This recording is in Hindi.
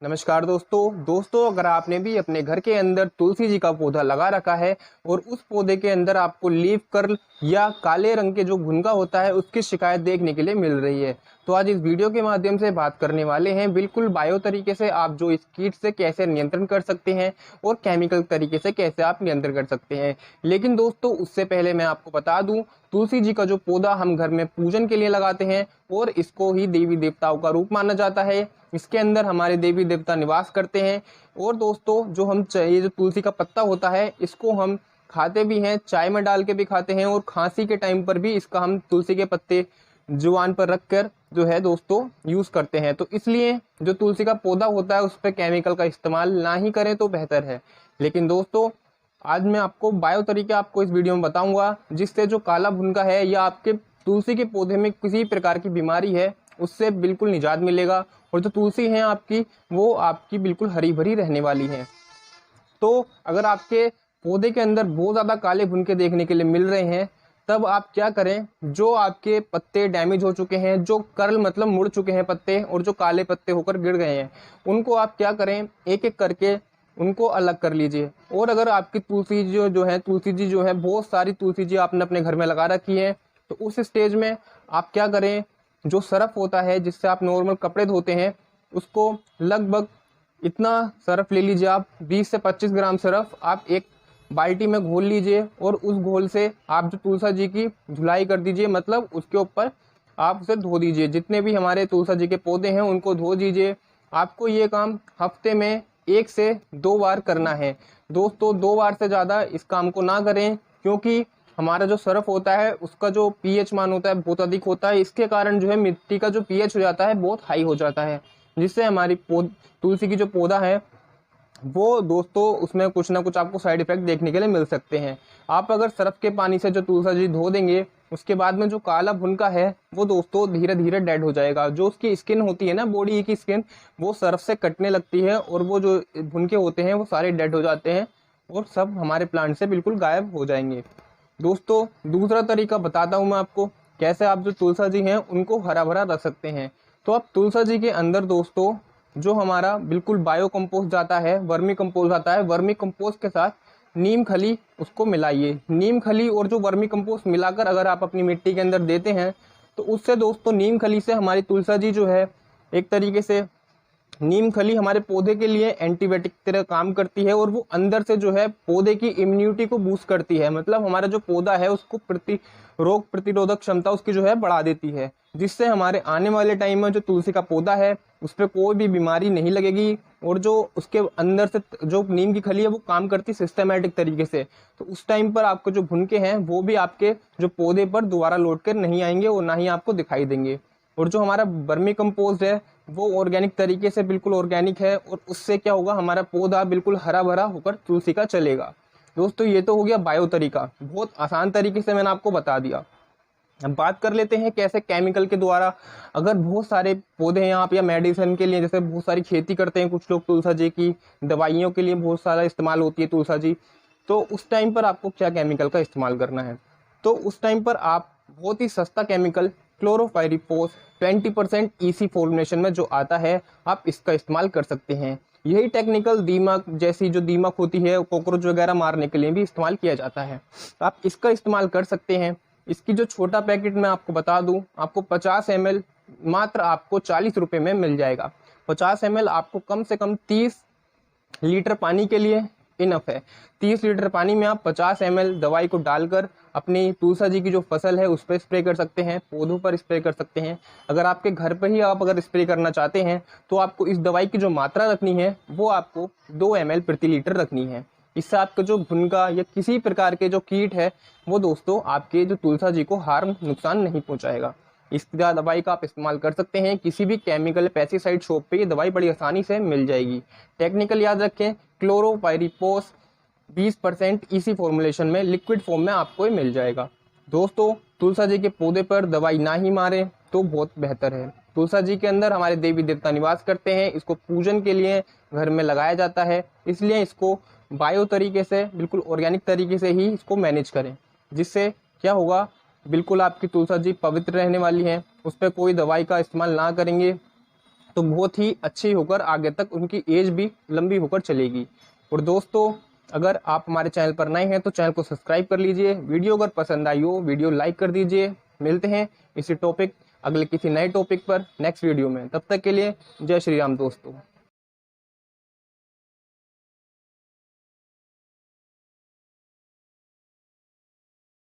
नमस्कार दोस्तों अगर आपने भी अपने घर के अंदर तुलसी जी का पौधा लगा रखा है और उस पौधे के अंदर आपको लीफ कर्ल या काले रंग के जो भुनगा होता है उसकी शिकायत देखने के लिए मिल रही है, तो आज इस वीडियो के माध्यम से बात करने वाले हैं बिल्कुल बायो तरीके से आप जो इस कीट से कैसे नियंत्रण कर सकते हैं और केमिकल तरीके से कैसे आप नियंत्रण कर सकते हैं। लेकिन दोस्तों उससे पहले मैं आपको बता दूं, तुलसी जी का जो पौधा हम घर में पूजन के लिए लगाते हैं और इसको ही देवी देवताओं का रूप माना जाता है। इसके अंदर हमारे देवी देवता निवास करते हैं। और दोस्तों जो हम ये जो तुलसी का पत्ता होता है इसको हम खाते भी हैं, चाय में डाल के भी खाते हैं और खांसी के टाइम पर भी इसका हम तुलसी के पत्ते जुबान पर रखकर जो है दोस्तों यूज करते हैं। तो इसलिए जो तुलसी का पौधा होता है उस पर केमिकल का इस्तेमाल ना ही करें तो बेहतर है। लेकिन दोस्तों आज मैं आपको बायो तरीके आपको इस वीडियो में बताऊंगा जिससे जो काला भुनका है या आपके तुलसी के पौधे में किसी प्रकार की बीमारी है उससे बिल्कुल निजात मिलेगा और जो तुलसी है आपकी वो आपकी बिल्कुल हरी भरी रहने वाली है। तो अगर आपके पौधे के अंदर बहुत ज़्यादा काले भुनके देखने के लिए मिल रहे हैं तब आप क्या करें, जो आपके पत्ते डैमेज हो चुके हैं, जो कर्ल मतलब मुड़ चुके हैं पत्ते और जो काले पत्ते होकर गिर गए हैं उनको आप क्या करें, एक एक करके उनको अलग कर लीजिए। और अगर आपकी तुलसी जो है तुलसी जी जो है बहुत सारी तुलसी जी आपने अपने घर में लगा रखी है तो उस स्टेज में आप क्या करें, जो सरफ होता है जिससे आप नॉर्मल कपड़े धोते हैं उसको लगभग इतना सरफ ले लीजिए, आप 20 से 25 ग्राम सरफ आप एक बाल्टी में घोल लीजिए और उस घोल से आप जो तुलसा जी की धुलाई कर दीजिए, मतलब उसके ऊपर आप उसे धो दीजिए। जितने भी हमारे तुलसा जी के पौधे हैं उनको धो दीजिए। आपको ये काम हफ्ते में 1 से 2 बार करना है। दोस्तों 2 बार से ज़्यादा इस काम को ना करें क्योंकि हमारा जो सरफ होता है उसका जो पीएच मान होता है बहुत अधिक होता है। इसके कारण जो है मिट्टी का जो पीएच हो जाता है बहुत हाई हो जाता है, जिससे हमारी तुलसी की जो पौधा है वो दोस्तों उसमें कुछ ना कुछ आपको साइड इफेक्ट देखने के लिए मिल सकते हैं। आप अगर सरफ के पानी से जो तुलसा जी धो देंगे उसके बाद में जो काला भुनका है वो दोस्तों धीरे धीरे डेड हो जाएगा। जो उसकी स्किन होती है ना, बॉडी की स्किन, वो सरफ से कटने लगती है और वो जो भुनके होते हैं वो सारे डेड हो जाते हैं और सब हमारे प्लांट से बिल्कुल गायब हो जाएंगे। दोस्तों दूसरा तरीका बताता हूँ मैं आपको कैसे आप जो तुलसा जी हैं उनको हरा भरा रख सकते हैं। तो आप तुलसा जी के अंदर दोस्तों जो हमारा बिल्कुल बायो कंपोस्ट जाता है, वर्मी कंपोस्ट आता है, वर्मी कंपोस्ट के साथ नीम खली उसको मिलाइए। नीम खली और जो वर्मी कंपोस्ट मिलाकर अगर आप अपनी मिट्टी के अंदर देते हैं तो उससे दोस्तों नीम खली से हमारी तुलसा जी जो है एक तरीके से नीम खली हमारे पौधे के लिए एंटीबायोटिक तरह काम करती है और वो अंदर से जो है पौधे की इम्यूनिटी को बूस्ट करती है, मतलब हमारा जो पौधा है उसको रोग प्रतिरोधक क्षमता उसकी जो है बढ़ा देती है, जिससे हमारे आने वाले टाइम में जो तुलसी का पौधा है उस पर कोई भी बीमारी नहीं लगेगी। और जो उसके अंदर से जो नीम की खली है वो काम करती सिस्टमेटिक तरीके से, तो उस टाइम पर आपको जो भुनके हैं वो भी आपके जो पौधे पर दोबारा लौट कर नहीं आएंगे और ना ही आपको दिखाई देंगे। और जो हमारा वर्मी कंपोस्ट है वो ऑर्गेनिक तरीके से बिल्कुल ऑर्गेनिक है और उससे क्या होगा, हमारा पौधा बिल्कुल हरा भरा होकर तुलसी का चलेगा। दोस्तों ये तो हो गया बायो तरीका, बहुत आसान तरीके से मैंने आपको बता दिया। अब बात कर लेते हैं कैसे केमिकल के द्वारा, अगर बहुत सारे पौधे हैं आप या मेडिसिन के लिए जैसे बहुत सारी खेती करते हैं कुछ लोग, तुलसा जी की दवाइयों के लिए बहुत सारा इस्तेमाल होती है तुलसा जी, तो उस टाइम पर आपको क्या केमिकल का इस्तेमाल करना है। तो उस टाइम पर आप बहुत ही सस्ता केमिकल क्लोरोपाइरीफॉस 20% ईसी फॉर्मुलेशन में जो आता है आप इसका इस्तेमाल कर सकते हैं। यही टेक्निकल दीमक जैसी जो दीमक होती है कॉकरोच वगैरह मारने के लिए भी इस्तेमाल किया जाता है, तो आप इसका इस्तेमाल कर सकते हैं। इसकी जो छोटा पैकेट मैं आपको बता दूं, आपको 50 ml मात्र आपको 40 रुपये में मिल जाएगा। 50 ml आपको कम से कम 30 लीटर पानी के लिए इनफ है। 30 लीटर पानी में आप 50 ml दवाई को डालकर अपनी तुलसा जी की जो फसल है उस पर स्प्रे कर सकते हैं, पौधों पर स्प्रे कर सकते हैं। अगर आपके घर पर ही आप अगर स्प्रे करना चाहते हैं तो आपको इस दवाई की जो मात्रा रखनी है वो आपको 2 ml प्रति लीटर रखनी है। इससे आपका जो भुनका या किसी प्रकार के जो कीट है वो दोस्तों आपके जो तुलसा जी को हार्म नुकसान नहीं पहुंचाएगा। इस दवाई का आप इस्तेमाल कर सकते हैं, किसी भी केमिकल पेस्टिसाइड शॉप पे ये दवाई बड़ी आसानी से मिल जाएगी। टेक्निकल याद रखें, क्लोरोपाइरीफॉस 20% ईसी फॉर्मुलेशन में लिक्विड फॉर्म में आपको ये मिल जाएगा। दोस्तों तुलसा जी के पौधे पर दवाई ना ही मारें तो बहुत बेहतर है। तुलसा जी के अंदर हमारे देवी देवता निवास करते हैं, इसको पूजन के लिए घर में लगाया जाता है, इसलिए इसको बायो तरीके से बिल्कुल ऑर्गेनिक तरीके से ही इसको मैनेज करें, जिससे क्या होगा, बिल्कुल आपकी तुलसा जी पवित्र रहने वाली है। उस पर कोई दवाई का इस्तेमाल ना करेंगे तो बहुत ही अच्छी होकर आगे तक उनकी एज भी लंबी होकर चलेगी। और दोस्तों, अगर आप हमारे चैनल पर नए हैं तो चैनल को सब्सक्राइब कर लीजिए। वीडियो अगर पसंद आई हो वीडियो लाइक कर दीजिए। मिलते हैं इसी टॉपिक अगले किसी नए टॉपिक पर नेक्स्ट वीडियो में। तब तक के लिए जय श्री राम दोस्तों।